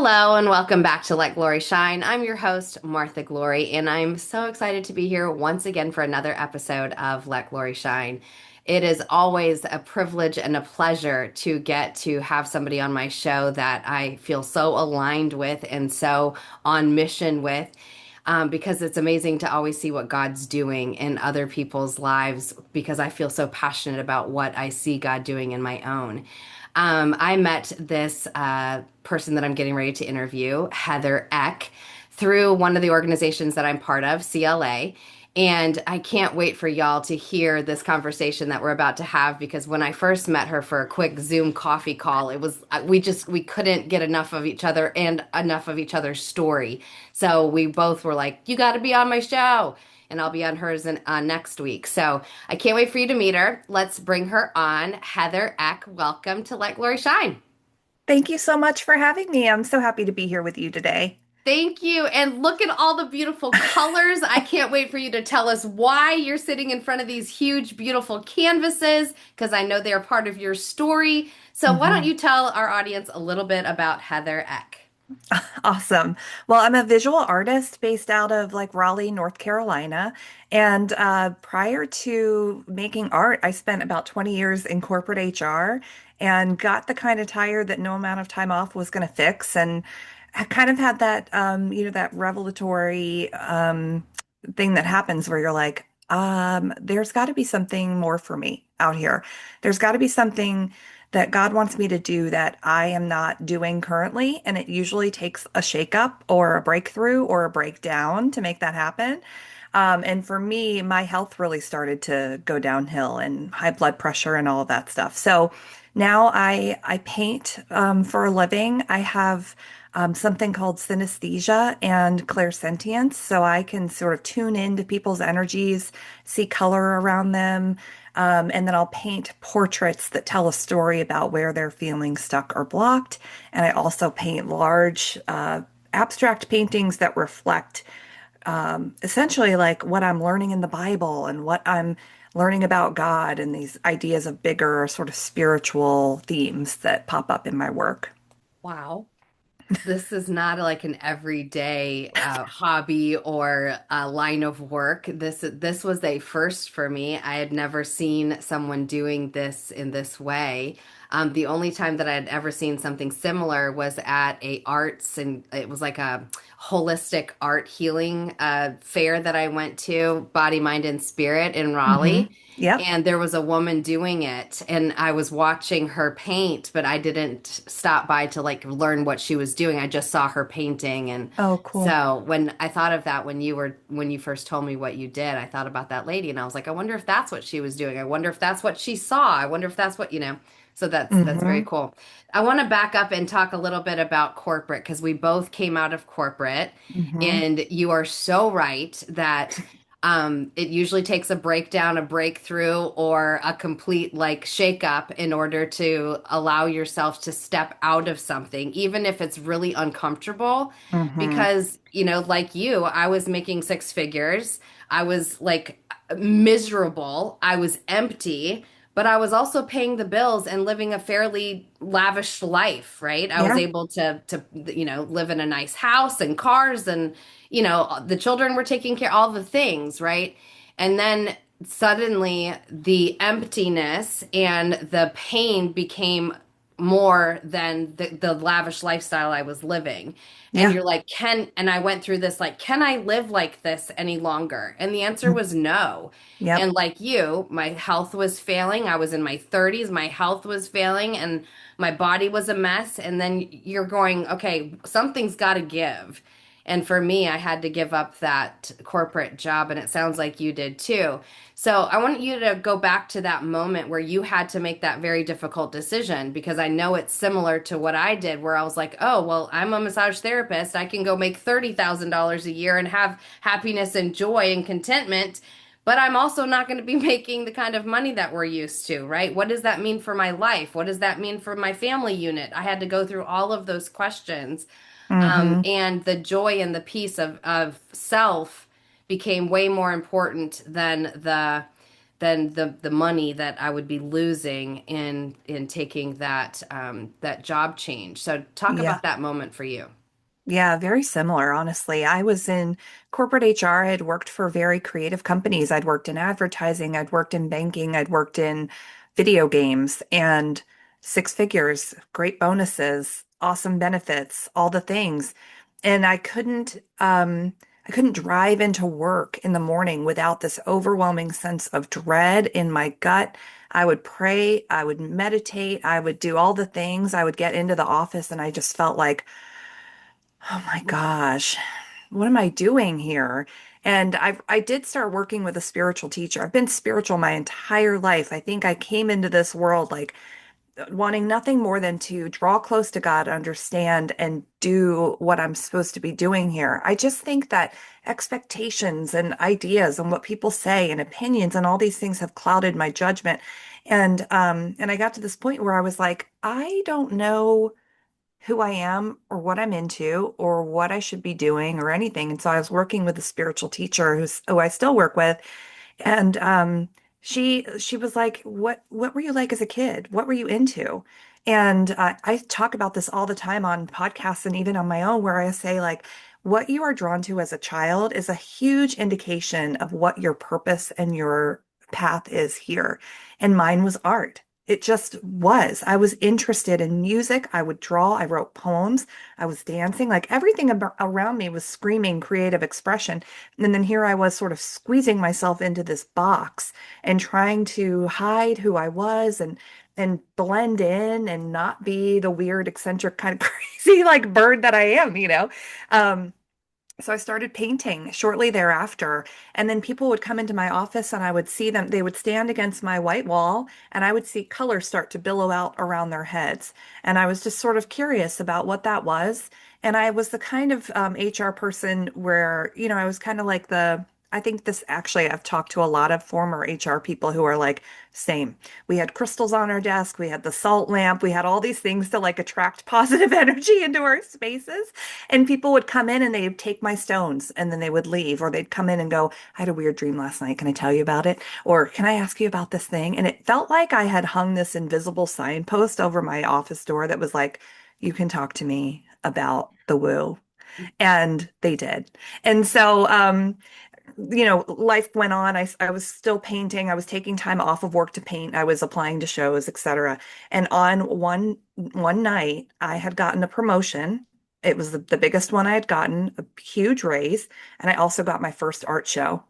Hello and welcome back to Let Glory Shine. I'm your host, Martha Glory, and I'm so excited to be here once again for another episode of Let Glory Shine. It is always a privilege and a pleasure to get to have somebody on my show that I feel so aligned with and so on mission with. Because it's amazing to always see what God's doing in other people's lives because I feel so passionate about what I see God doing in my own. I met this person that I'm getting ready to interview, Heather Eck, through one of the organizations that I'm part of, CLA. And I can't wait for y'all to hear this conversation that we're about to have because when I first met her for a quick Zoom coffee call, it was we couldn't get enough of each other and enough of each other's story. So we both were like, "You got to be on my show." And I'll be on hers next week. So I can't wait for you to meet her. Let's bring her on. Heather Eck, welcome to Let Glory Shine. Thank you so much for having me. I'm so happy to be here with you today. Thank you. And look at all the beautiful colors. I can't wait for you to tell us why you're sitting in front of these huge, beautiful canvases, because I know they are part of your story. So why don't Mhm. you tell our audience a little bit about Heather Eck? Awesome. Well, I'm a visual artist based out of like Raleigh, North Carolina. And prior to making art, I spent about 20 years in corporate HR and got the kind of tired that no amount of time off was going to fix. And I kind of had that, that revelatory thing that happens where you're like, there's got to be something more for me out here. There's got to be something that God wants me to do that I am not doing currently. And it usually takes a shakeup or a breakthrough or a breakdown to make that happen. And for me, my health really started to go downhill and high blood pressure and all of that stuff. So now I paint for a living. I have something called synesthesia and clairsentience. So I can sort of tune into people's energies, see color around them, and then I'll paint portraits that tell a story about where they're feeling stuck or blocked. And I also paint large, abstract paintings that reflect essentially like what I'm learning in the Bible and what I'm learning about God and these ideas of bigger sort of spiritual themes that pop up in my work. Wow. This is not like an everyday hobby or a line of work. This was a first for me. I had never seen someone doing this in this way. The only time that I had ever seen something similar was at a arts and it was like a holistic art healing fair that I went to, Body, Mind, and Spirit in Hmm. Raleigh. Yep. And there was a woman doing it, and I was watching her paint, but I didn't stop by to like learn what she was doing. I just saw her painting. And Oh, cool. so when I thought of that when you first told me what you did, I thought about that lady and I was like, I wonder if that's what she was doing. I wonder if that's what she saw. I wonder if that's what, So that's very Hmm. cool. I want to back up and talk a little bit about corporate because we both came out of corporate, Hmm. and you are so right that it usually takes a breakdown, a breakthrough, or a complete like shakeup in order to allow yourself to step out of something, even if it's really uncomfortable. Hmm. Because, like you, I was making six figures. I was like miserable. I was empty, but I was also paying the bills and living a fairly lavish life, right? I was Yeah. able to live in a nice house and cars and the children were taking care all the things, right? And then suddenly the emptiness and the pain became more than the lavish lifestyle I was living. And Yeah. you're like, and I went through this, like, can I live like this any longer? And the answer was no. Yep. And like you, my health was failing. I was in my 30s, my health was failing, and my body was a mess. And then you're going, okay, something's got to give. And for me, I had to give up that corporate job, and it sounds like you did too. So I want you to go back to that moment where you had to make that very difficult decision because I know it's similar to what I did, where I was like, oh, well, I'm a massage therapist. I can go make $30,000 a year and have happiness and joy and contentment. But I'm also not going to be making the kind of money that we're used to, right? What does that mean for my life? What does that mean for my family unit? I had to go through all of those questions. Hmm. And the joy and the peace of self became way more important than than the money that I would be losing in taking that job change. So talk Yeah. about that moment for you. Yeah, very similar, honestly. I was in corporate HR. I had worked for very creative companies. I'd worked in advertising, I'd worked in banking, I'd worked in video games, and six figures, great bonuses, awesome benefits, all the things. And I couldn't drive into work in the morning without this overwhelming sense of dread in my gut. I would pray, I would meditate, I would do all the things. I would get into the office and I just felt like, oh my gosh, what am I doing here? And I did start working with a spiritual teacher. I've been spiritual my entire life. I think I came into this world like wanting nothing more than to draw close to God, understand, and do what I'm supposed to be doing here. I just think that expectations and ideas and what people say and opinions and all these things have clouded my judgment. And I got to this point where I was like, I don't know who I am or what I'm into or what I should be doing or anything. And so I was working with a spiritual teacher who I still work with. And she was like, what were you like as a kid? What were you into? And I talk about this all the time on podcasts and even on my own, where I say like, what you are drawn to as a child is a huge indication of what your purpose and your path is here. And mine was art. It just was. I was interested in music. I would draw. I wrote poems. I was dancing. Like everything around me was screaming creative expression. And then here I was sort of squeezing myself into this box and trying to hide who I was and blend in and not be the weird, eccentric, kind of crazy like bird that I am, you know. Um, so I started painting shortly thereafter. And then people would come into my office and I would see them, they would stand against my white wall and I would see color start to billow out around their heads. And I was just sort of curious about what that was. And I was the kind of HR person where, you know, I was kind of like I think this actually, I've talked to a lot of former HR people who are like, same. We had crystals on our desk, we had the salt lamp, we had all these things to like attract positive energy into our spaces. And people would come in and they'd take my stones and then they would leave, or they'd come in and go, I had a weird dream last night. Can I tell you about it? Or can I ask you about this thing? And it felt like I had hung this invisible signpost over my office door that was like, you can talk to me about the woo. And they did. And so, you know, life went on. I was still painting. I was taking time off of work to paint. I was applying to shows, etc. And on one night, I had gotten a promotion. It was the biggest one I had gotten, a huge raise, and I also got my first art show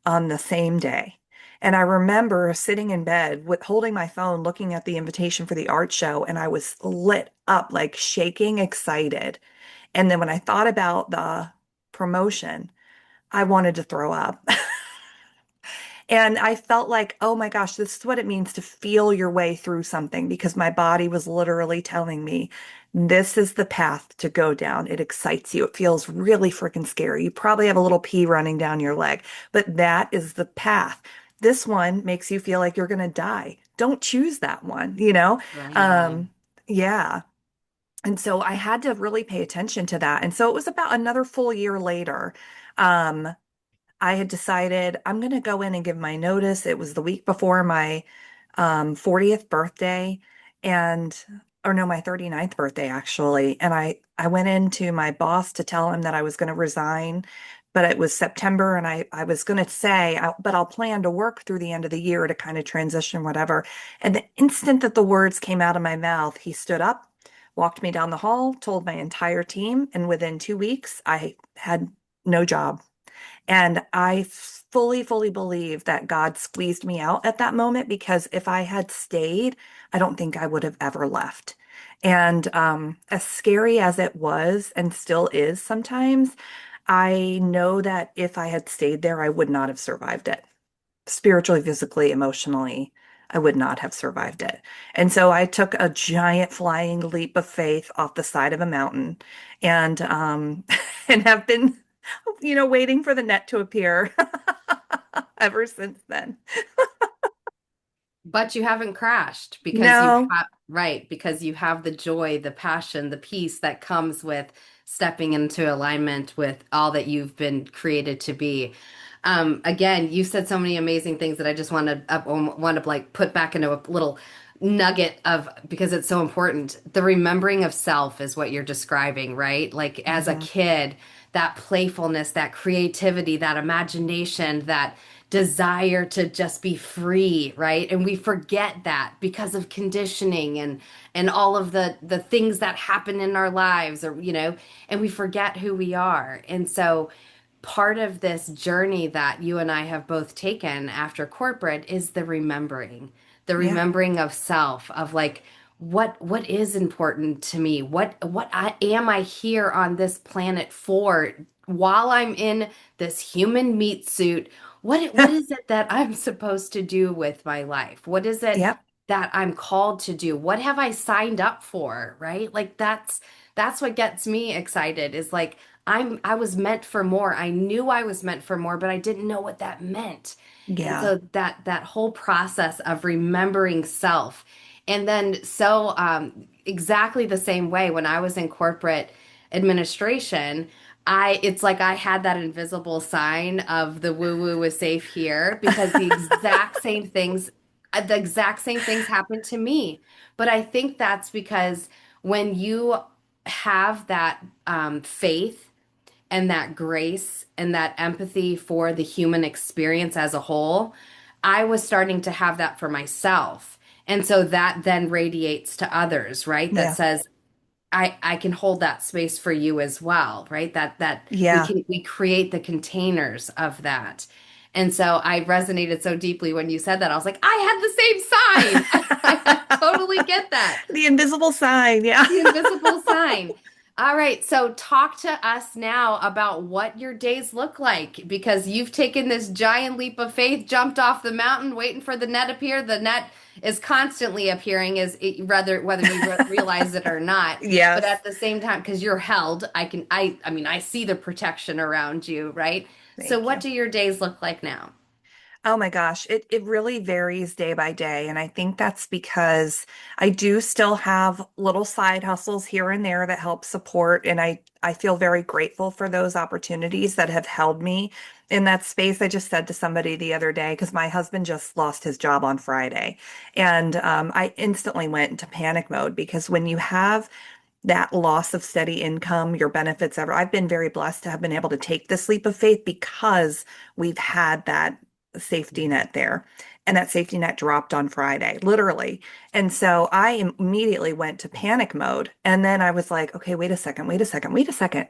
on the same day. And I remember sitting in bed with holding my phone, looking at the invitation for the art show, and I was lit up, like shaking, excited. And then when I thought about the promotion, I wanted to throw up. And I felt like, oh my gosh, this is what it means to feel your way through something because my body was literally telling me, this is the path to go down. It excites you. It feels really freaking scary. You probably have a little pee running down your leg, but that is the path. This one makes you feel like you're going to die. Don't choose that one, you know? Right. Um, yeah. And so I had to really pay attention to that. And so it was about another full year later. Um, I had decided I'm going to go in and give my notice. It was the week before my 40th birthday and or no, my 39th birthday actually. And I went into my boss to tell him that I was going to resign, but it was September and I was going to say, but I'll plan to work through the end of the year to kind of transition whatever. And the instant that the words came out of my mouth, he stood up, walked me down the hall, told my entire team, and within 2 weeks, I had no job. And I fully believe that God squeezed me out at that moment because if I had stayed, I don't think I would have ever left. And as scary as it was and still is sometimes, I know that if I had stayed there, I would not have survived it. Spiritually, physically, emotionally, I would not have survived it. And so I took a giant flying leap of faith off the side of a mountain and and have been waiting for the net to appear ever since then. But you haven't crashed because you No, have, right, because you have the joy, the passion, the peace that comes with stepping into alignment with all that you've been created to be. Again, you said so many amazing things that I just want to like put back into a little nugget of because it's so important. The remembering of self is what you're describing, right? Like as a Hmm. kid, that playfulness, that creativity, that imagination, that desire to just be free, right? And we forget that because of conditioning and all of the things that happen in our lives or and we forget who we are. And so part of this journey that you and I have both taken after corporate is the Yeah. remembering of self, of like what is important to me? What I am I here on this planet for while I'm in this human meat suit? What is it that I'm supposed to do with my life? What is it Yep. that I'm called to do? What have I signed up for, right? Like that's what gets me excited is like I was meant for more. I knew I was meant for more, but I didn't know what that meant. And Yeah. so that whole process of remembering self, and then exactly the same way when I was in corporate administration, I it's like I had that invisible sign of the woo woo is safe here because the exact same things happened to me. But I think that's because when you have that faith and that grace and that empathy for the human experience as a whole, I was starting to have that for myself. And so that then radiates to others, right? That Yeah. says, I can hold that space for you as well, right? That Yeah. we create the containers of that. And so I resonated so deeply when you said that. I was like, I had the same sign. I totally get that. The invisible sign. Yeah. The invisible sign. All right, so talk to us now about what your days look like because you've taken this giant leap of faith, jumped off the mountain, waiting for the net appear. The net is constantly appearing, whether you realize it or not. But Yes. at the same time, because you're held, I mean, I see the protection around you, right? So, Thank what you. do your days look like now? Oh my gosh, it really varies day by day. And I think that's because I do still have little side hustles here and there that help support. And I feel very grateful for those opportunities that have held me in that space. I just said to somebody the other day, because my husband just lost his job on Friday. And I instantly went into panic mode because when you have that loss of steady income, your benefits ever. I've been very blessed to have been able to take this leap of faith because we've had that safety net there. And that safety net dropped on Friday, literally. And so I immediately went to panic mode. And then I was like, okay, wait a second, wait a second, wait a second.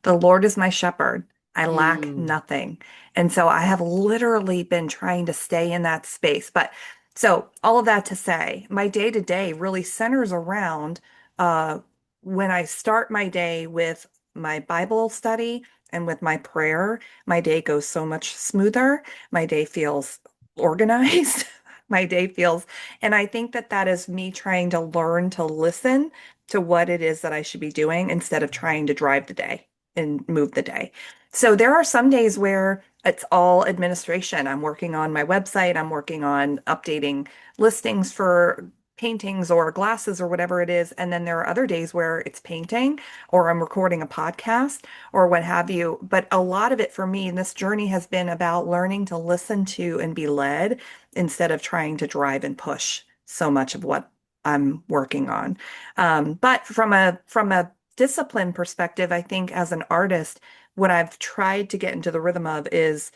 The Lord is my shepherd. I lack Mm, nothing. And so I have literally been trying to stay in that space. But so all of that to say, my day to day really centers around uh, when I start my day with my Bible study and with my prayer, my day goes so much smoother. My day feels organized. My day feels, and I think that that is me trying to learn to listen to what it is that I should be doing instead of trying to drive the day and move the day. So there are some days where it's all administration. I'm working on my website, I'm working on updating listings for paintings or glasses or whatever it is. And then there are other days where it's painting or I'm recording a podcast or what have you. But a lot of it for me, and this journey has been about learning to listen to and be led instead of trying to drive and push so much of what I'm working on. But from a discipline perspective, I think as an artist, what I've tried to get into the rhythm of is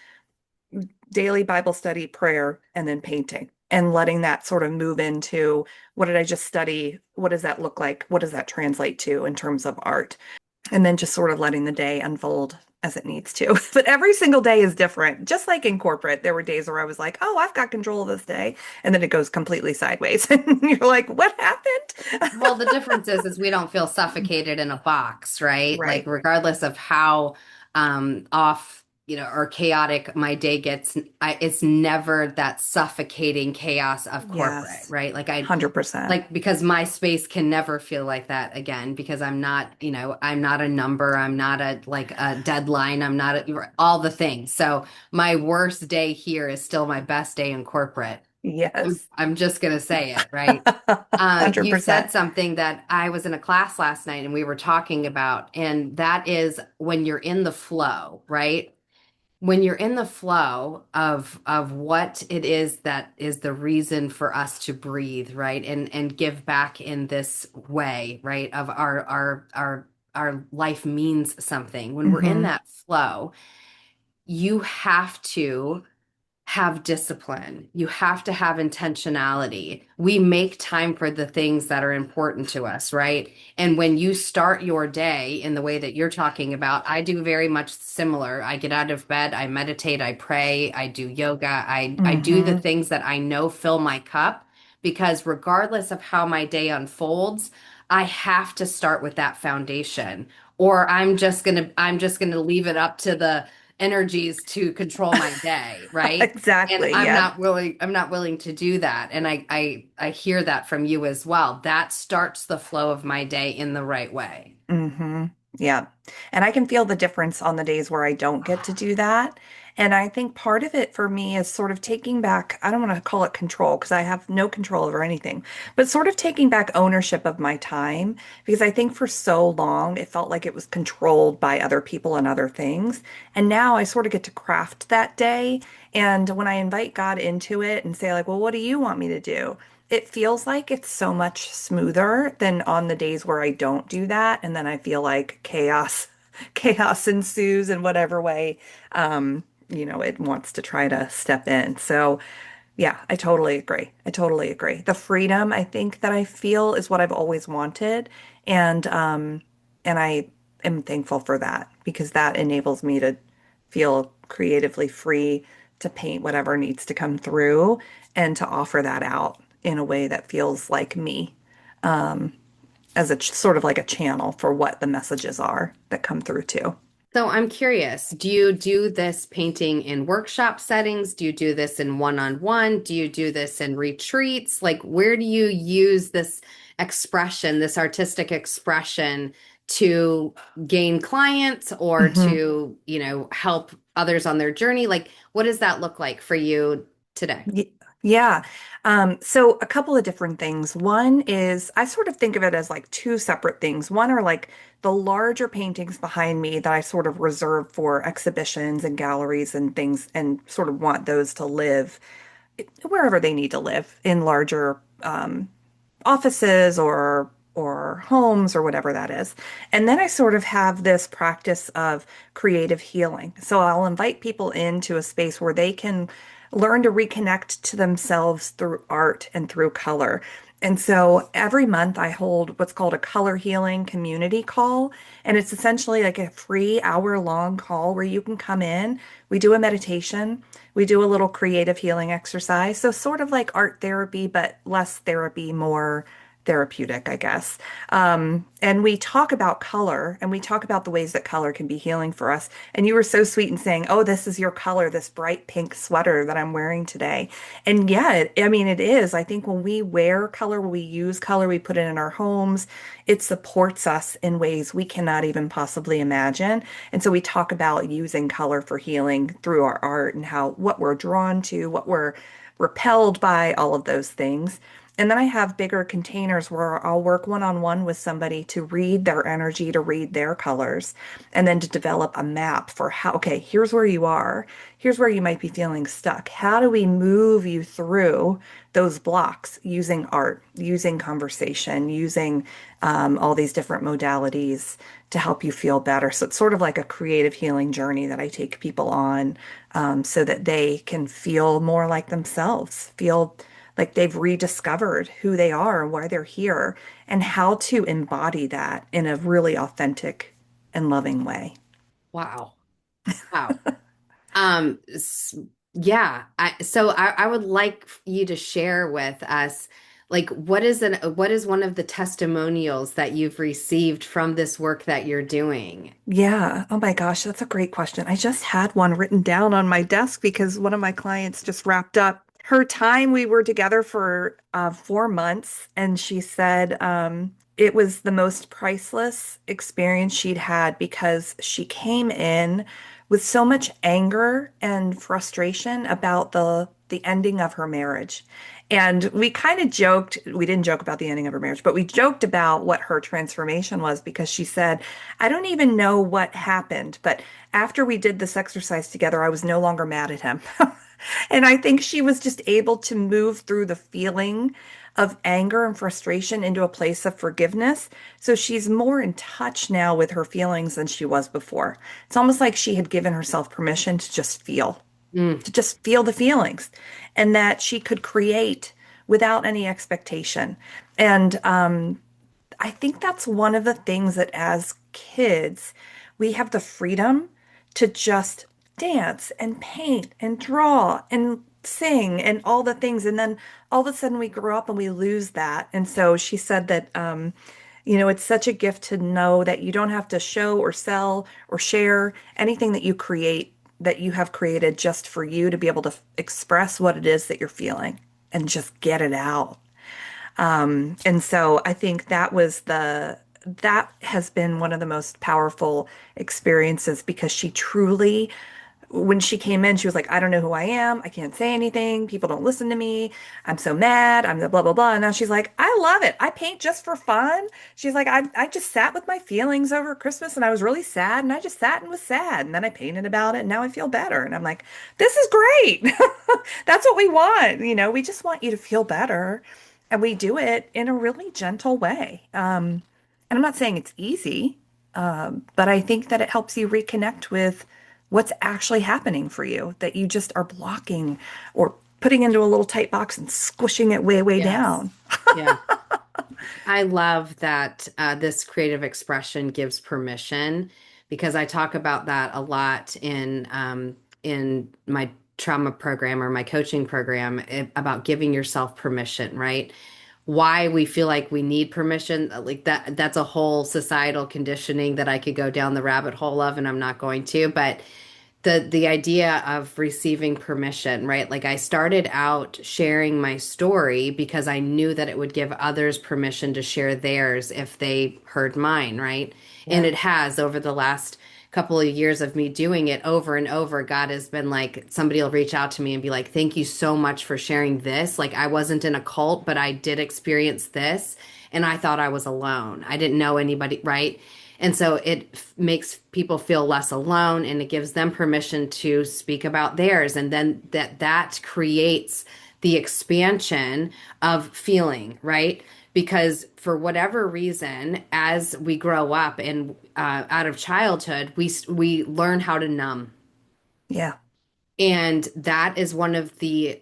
daily Bible study, prayer, and then painting. And letting that sort of move into what did I just study? What does that look like? What does that translate to in terms of art? And then just sort of letting the day unfold as it needs to. But every single day is different. Just like in corporate, there were days where I was like, oh, I've got control of this day. And then it goes completely sideways. And you're like, what happened? well, the difference is we don't feel suffocated in a box, right? Like Right. regardless of how off, or chaotic my day gets, it's never that suffocating chaos of corporate, Yes. right? Like I 100%. like because my space can never feel like that again because I'm not a number, I'm not a deadline, I'm not all the things. So my worst day here is still my best day in corporate. Yes. I'm just gonna say it, right? You said 100%. something that I was in a class last night and we were talking about, and that is when you're in the flow, right? when you're in the flow of what it is that is the reason for us to breathe, right? And give back in this way, right? Of our life means something. When we're in Hmm. that flow, you have to have discipline. You have to have intentionality. We make time for the things that are important to us, right? And when you start your day in the way that you're talking about, I do very much similar. I get out of bed, I meditate, I pray, I do yoga, I do the Hmm. things that I know fill my cup because regardless of how my day unfolds, I have to start with that foundation. Or I'm just gonna leave it up to the energies to control my day, right? And Exactly. I'm Yep. not willing, I'm not willing to do that. And I hear that from you as well. That starts the flow of my day in the right way. Hmm. Yeah. And I can feel the difference on the days where I don't get to do that. And I think part of it for me is sort of taking back, I don't want to call it control because I have no control over anything, but sort of taking back ownership of my time because I think for so long it felt like it was controlled by other people and other things. And now I sort of get to craft that day. And when I invite God into it and say, like, well, what do you want me to do? It feels like it's so much smoother than on the days where I don't do that. And then I feel like chaos, chaos ensues in whatever way, it wants to try to step in. So, yeah, I totally agree. I totally agree. The freedom I think that I feel is what I've always wanted. And I am thankful for that because that enables me to feel creatively free to paint whatever needs to come through and to offer that out in a way that feels like me as a sort of like a channel for what the messages are that come through too. So I'm curious, do you do this painting in workshop settings? Do you do this in one-on-one? Do you do this in retreats? Like, where do you use this expression, this artistic expression to gain clients or Hmm. to, help others on their journey? Like, what does that look like for you today? Yeah. So a couple of different things. One is I sort of think of it as like two separate things. One are like the larger paintings behind me that I sort of reserve for exhibitions and galleries and things and sort of want those to live wherever they need to live in larger offices or homes or whatever that is. And then I sort of have this practice of creative healing. So I'll invite people into a space where they can learn to reconnect to themselves through art and through color. And so every month I hold what's called a color healing community call. And it's essentially like a free hour-long call where you can come in. We do a meditation. We do a little creative healing exercise. So sort of like art therapy, but less therapy, more therapeutic, I guess. And we talk about color and we talk about the ways that color can be healing for us. And you were so sweet in saying, oh, this is your color, this bright pink sweater that I'm wearing today. And yeah, I mean, it is. I think when we wear color, when we use color, we put it in our homes, it supports us in ways we cannot even possibly imagine. And so we talk about using color for healing through our art and how what we're drawn to, what we're repelled by, all of those things. And then I have bigger containers where I'll work one-on-one with somebody to read their energy, to read their colors, and then to develop a map for how, okay, here's where you are. Here's where you might be feeling stuck. How do we move you through those blocks using art, using conversation, using all these different modalities to help you feel better? So it's sort of like a creative healing journey that I take people on so that they can feel more like themselves, feel like they've rediscovered who they are and why they're here and how to embody that in a really authentic and loving way. Wow. Wow. Um, s- yeah. So I would like you to share with us, like, what is one of the testimonials that you've received from this work that you're doing? Yeah. Oh my gosh, that's a great question. I just had one written down on my desk because one of my clients just wrapped up her time. We were together for 4 months, and she said it was the most priceless experience she'd had because she came in with so much anger and frustration about the ending of her marriage. And we kind of joked, we didn't joke about the ending of her marriage, but we joked about what her transformation was because she said, I don't even know what happened, but after we did this exercise together, I was no longer mad at him. And I think she was just able to move through the feeling of anger and frustration into a place of forgiveness. So she's more in touch now with her feelings than she was before. It's almost like she had given herself permission Mm, to just feel the feelings, and that she could create without any expectation. And I think that's one of the things that as kids, we have the freedom to just dance and paint and draw and sing and all the things. And then all of a sudden we grow up and we lose that. And so she said that, it's such a gift to know that you don't have to show or sell or share anything that you create, that you have created just for you to be able to express what it is that you're feeling and just get it out. And so I think that has been one of the most powerful experiences because she truly, when she came in, she was like, I don't know who I am. I can't say anything. People don't listen to me. I'm so mad. I'm the blah, blah, blah. And now she's like, I love it. I paint just for fun. She's like, I just sat with my feelings over Christmas and I was really sad. And I just sat and was sad. And then I painted about it. And now I feel better. And I'm like, this is great. That's what we want. We just want you to feel better. And we do it in a really gentle way. And I'm not saying it's easy, but I think that it helps you reconnect with what's actually happening for you that you just are blocking or putting into a little tight box and squishing it way, way yes. down. Yeah. I love that this creative expression gives permission because I talk about that a lot in my trauma program or my coaching program about giving yourself permission, right? Why we feel like we need permission, like that's a whole societal conditioning that I could go down the rabbit hole of, and I'm not going to, but the idea of receiving permission, right? Like I started out sharing my story because I knew that it would give others permission to share theirs if they heard mine, right? And Yeah. it has over the last couple of years of me doing it over and over. God has been like, somebody will reach out to me and be like, thank you so much for sharing this. Like I wasn't in a cult, but I did experience this and I thought I was alone. I didn't know anybody, right? And so it makes people feel less alone and it gives them permission to speak about theirs. And then that creates the expansion of feeling, right? Because for whatever reason, as we grow up and out of childhood, we learn how to numb. Yeah. And that is one of the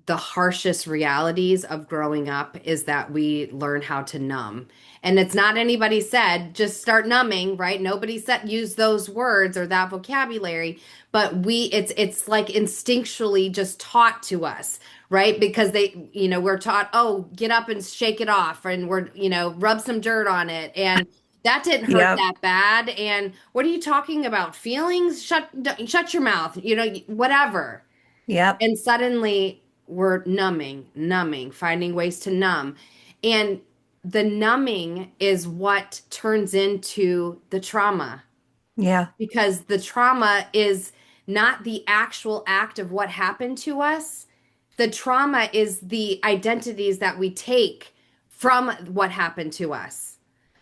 harshest realities of growing up is that we learn how to numb. And it's not anybody said just start numbing, right? Nobody said use those words or that vocabulary, but it's like instinctually just taught to us, right? Because we're taught, oh, get up and shake it off and rub some dirt on it and that didn't hurt Yep. that bad. And what are you talking about? Feelings? Shut your mouth. Whatever. Yep. And suddenly we're numbing, finding ways to numb. And the numbing is what turns into the trauma Yeah. because the trauma is not the actual act of what happened to us. The trauma is the identities that we take from what happened to us,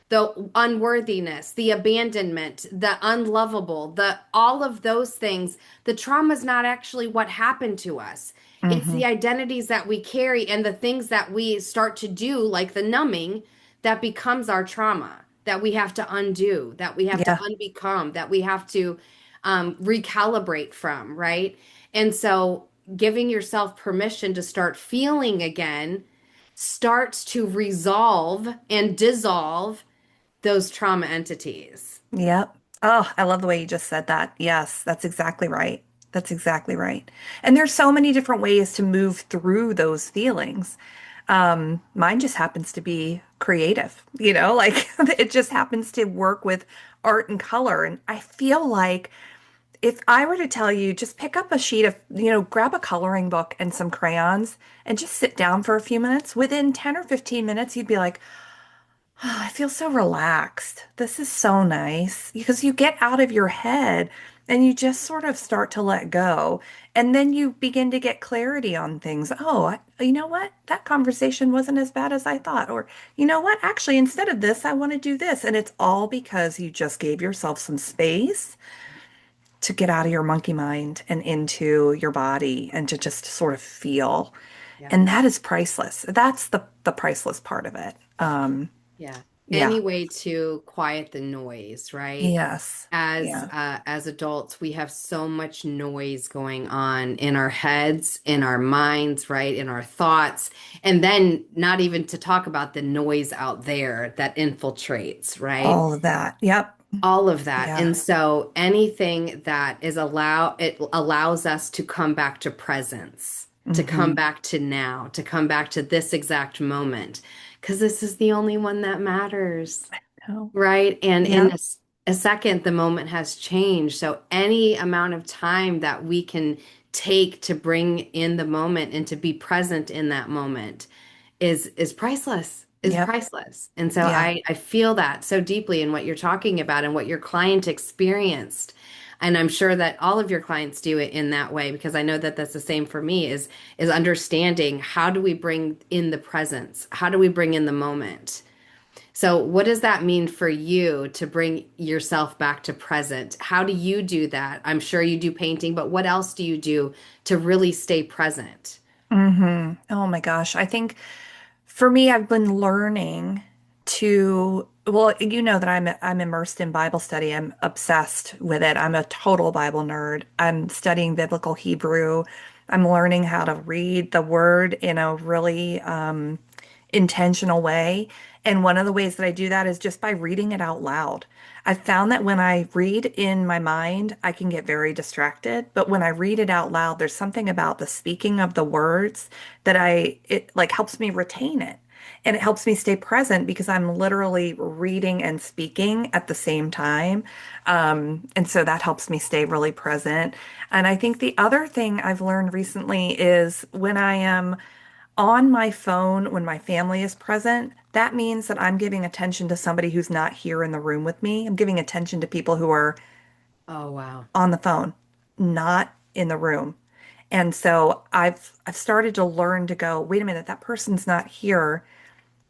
the unworthiness, the abandonment, the unlovable, the all of those things. The trauma is not actually what happened to us. It's Hmm. the identities that we carry and the things that we start to do, like the numbing, that becomes our trauma, that we have to undo, that we have to Yeah. unbecome, that we have to recalibrate from, right? And so giving yourself permission to start feeling again starts to resolve and dissolve those trauma entities. Yep. Oh, I love the way you just said that. Yes, that's exactly right. That's exactly right. And there's so many different ways to move through those feelings. Mine just happens to be creative, like it just happens to work with art and color. And I feel like if I were to tell you, just pick up a sheet of, grab a coloring book and some crayons and just sit down for a few minutes, within 10 or 15 minutes, you'd be like, oh, I feel so relaxed. This is so nice because you get out of your head And you just sort of start to let go. And then you begin to get clarity on things. Oh, you know what? That conversation wasn't as bad as I thought. Or, you know what? Actually, instead of this, I want to do this. And it's all because you just gave yourself some space to get out of your monkey mind and into your body and to just sort of feel. Yeah. And that is priceless. That's the priceless part of it. Yeah. Yeah. Any way to quiet the noise, right? Yes. Yeah. As adults, we have so much noise going on in our heads, in our minds, right? In our thoughts. And then not even to talk about the noise out there that infiltrates, right? All of that. Yep. All of that. Yeah. And so anything that it allows us to come back to presence, to come Hmm. back to now, to come back to this exact moment, because this is the only one that matters, Oh. right? And in Yep. a second, the moment has changed. So any amount of time that we can take to bring in the moment and to be present in that moment is priceless, is Yep. priceless. And so Yeah. I feel that so deeply in what you're talking about and what your client experienced. And I'm sure that all of your clients do it in that way because I know that that's the same for me is understanding how do we bring in the presence? How do we bring in the moment? So what does that mean for you to bring yourself back to present? How do you do that? I'm sure you do painting, but what else do you do to really stay present? Oh my gosh. I think for me, I've been learning to, well, you know that I'm immersed in Bible study. I'm obsessed with it. I'm a total Bible nerd. I'm studying biblical Hebrew. I'm learning how to read the word in a really intentional way. And one of the ways that I do that is just by reading it out loud. I've found that when I read in my mind, I can get very distracted. But when I read it out loud, there's something about the speaking of the words that it like helps me retain it. And it helps me stay present because I'm literally reading and speaking at the same time. And so that helps me stay really present. And I think the other thing I've learned recently is when I am on my phone when my family is present, that means that I'm giving attention to somebody who's not here in the room with me. I'm giving attention to people who are Oh, wow. on the phone, not in the room. And so I've started to learn to go, wait a minute, that person's not here.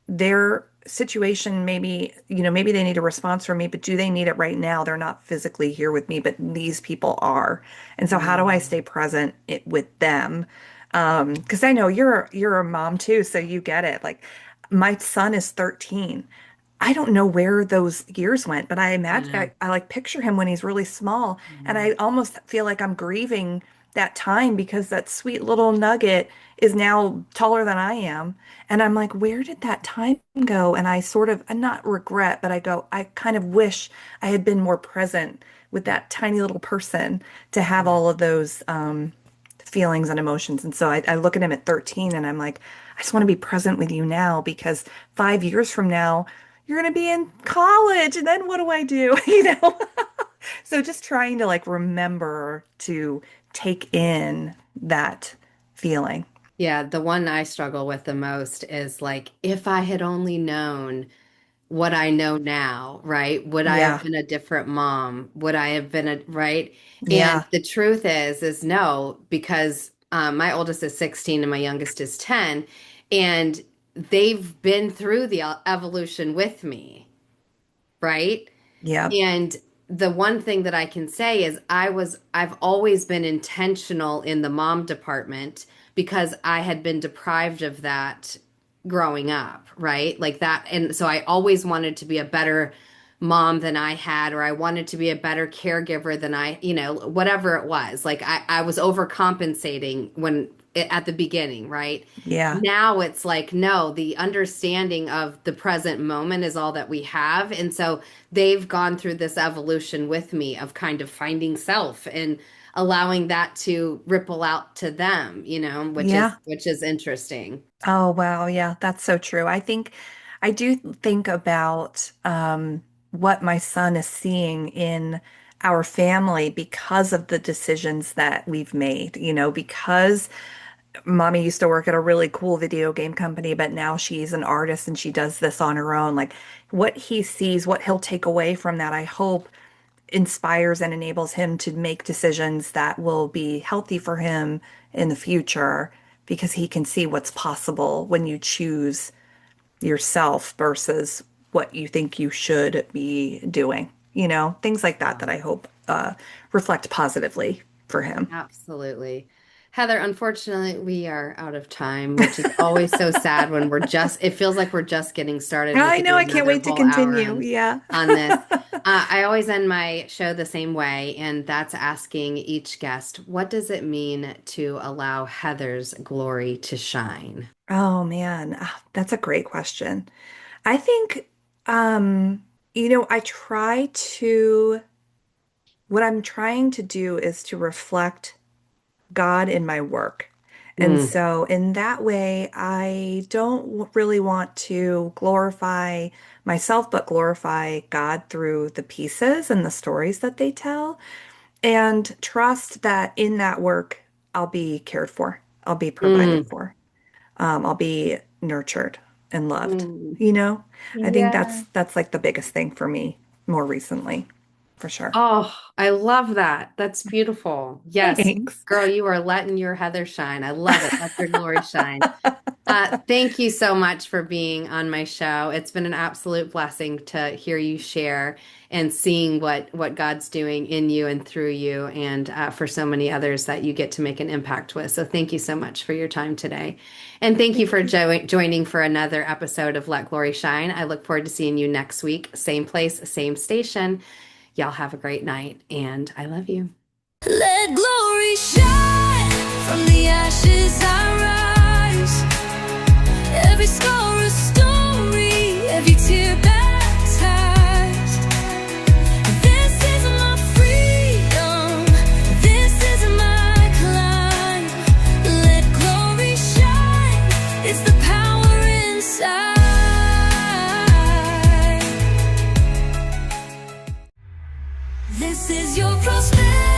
Their situation maybe, maybe they need a response from me, but do they need it right now? They're not physically here with me, but these people are. And so how do I Mm. stay present with them? Because I know you're a mom too, so you get it. Like my son is 13. I don't know where those years went, but I I imagine know. I like picture him when he's really small, and Mm. I almost feel like I'm grieving that time because that sweet little nugget is now taller than I am. And I'm like, where did that time go? And I sort of, not regret, but I go, I kind of wish I had been more present with that tiny little person to have Yeah. all of those feelings and emotions. And so I look at him at 13 and I'm like, I just want to be present with you now because 5 years from now, you're going to be in college. And then what do I do? So just trying to like remember to take in that feeling. Yeah, the one I struggle with the most is like, if I had only known what I know now, right? Would I have Yeah. been a different mom? Would I have been right? And Yeah. the truth is no, because my oldest is 16 and my youngest is 10, and they've been through the evolution with me, right? Yeah. And the one thing that I can say is I've always been intentional in the mom department because I had been deprived of that growing up, right? Like that. And so I always wanted to be a better mom than I had, or I wanted to be a better caregiver than whatever it was. Like I was overcompensating at the beginning, right? Yeah. Now it's like, no, the understanding of the present moment is all that we have. And so they've gone through this evolution with me of kind of finding self and allowing that to ripple out to them, which is Yeah. which is interesting. Oh, wow. Yeah, that's so true. I do think about what my son is seeing in our family because of the decisions that we've made, because mommy used to work at a really cool video game company, but now she's an artist and she does this on her own. Like what he sees, what he'll take away from that, I hope inspires and enables him to make decisions that will be healthy for him in the future because he can see what's possible when you choose yourself versus what you think you should be doing. Things like that that I hope reflect positively for him. Absolutely. Heather, unfortunately, we are out of time, which is always so sad when it feels like we're just getting started. We I could know, do I can't another wait to whole hour continue. Yeah. on this. I always end my show the same way, and that's asking each guest, what does it mean to allow Heather's glory to shine? Oh man, that's a great question. I think, um, I try to, what I'm trying to do is to reflect God in my work. And Mm, so, in that way, I don't really want to glorify myself, but glorify God through the pieces and the stories that they tell, and trust that in that work, I'll be cared for, I'll be provided mm, for, I'll be nurtured and loved. mm. You know, I think Yeah. that's like the biggest thing for me more recently, for sure. Oh, I love that. That's beautiful. Yes, Thanks. girl, you are letting your Heather shine. I love it. Let your glory shine. Thank you so much for being on my show. It's been an absolute blessing to hear you share and seeing what God's doing in you and through you, and for so many others that you get to make an impact with. So thank you so much for your time today, and thank you Thank for you. joining for another episode of Let Glory Shine. I look forward to seeing you next week, same place, same station. Y'all have a great night, and I love you. Let glory shine from the ashes I rise. Every scar a story, every tear baptized. This is my freedom, this is my climb. Let glory shine, it's the power inside. This is your prosperity.